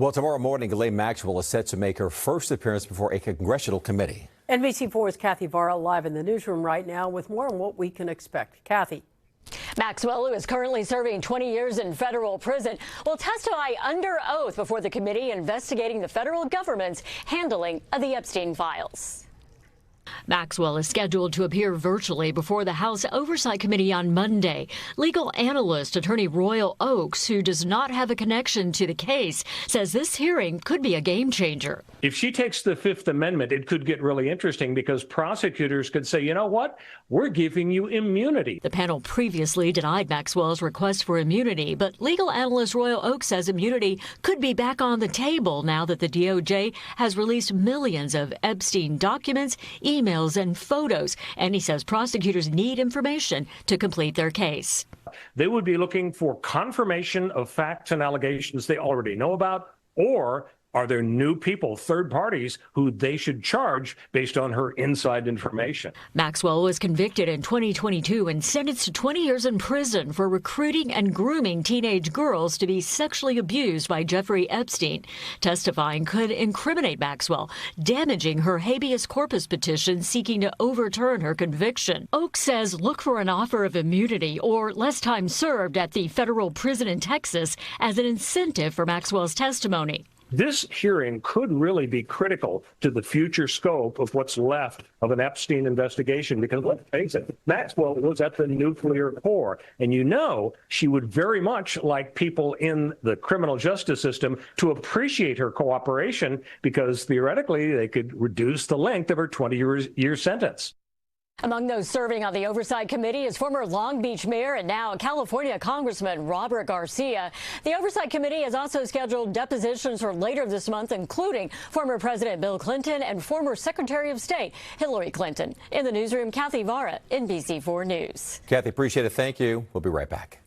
Well, tomorrow morning, Ghislaine Maxwell is set to make her first appearance before a congressional committee. NBC4's Kathy Vara live in the newsroom right now with more on what we can expect. Kathy. Maxwell, who is currently serving 20 years in federal prison, will testify under oath before the committee investigating the federal government's handling of the Epstein files. Maxwell is scheduled to appear virtually before the House Oversight Committee on Monday. Legal analyst attorney Royal Oakes, who does not have a connection to the case, says this hearing could be a game changer. If she takes the Fifth Amendment, it could get really interesting because prosecutors could say, you know what, we're giving you immunity. The panel previously denied Maxwell's request for immunity, but legal analyst Royal Oakes says immunity could be back on the table now that the DOJ has released millions of Epstein documents, emails, and photos, and he says prosecutors need information to complete their case. They would be looking for confirmation of facts and allegations they already know about, or are there new people, third parties, who they should charge based on her inside information? Maxwell was convicted in 2022 and sentenced to 20 years in prison for recruiting and grooming teenage girls to be sexually abused by Jeffrey Epstein. Testifying could incriminate Maxwell, damaging her habeas corpus petition seeking to overturn her conviction. Oakes says look for an offer of immunity or less time served at the federal prison in Texas as an incentive for Maxwell's testimony. This hearing could really be critical to the future scope of what's left of an Epstein investigation, because let's face it, Maxwell was at the nuclear core, and you know she would very much like people in the criminal justice system to appreciate her cooperation, because theoretically they could reduce the length of her 20-year sentence. Among those serving on the Oversight Committee is former Long Beach Mayor and now California Congressman Robert Garcia. The Oversight Committee has also scheduled depositions for later this month, including former President Bill Clinton and former Secretary of State Hillary Clinton. In the newsroom, Kathy Vara, NBC4 News. Kathy, appreciate it. Thank you. We'll be right back.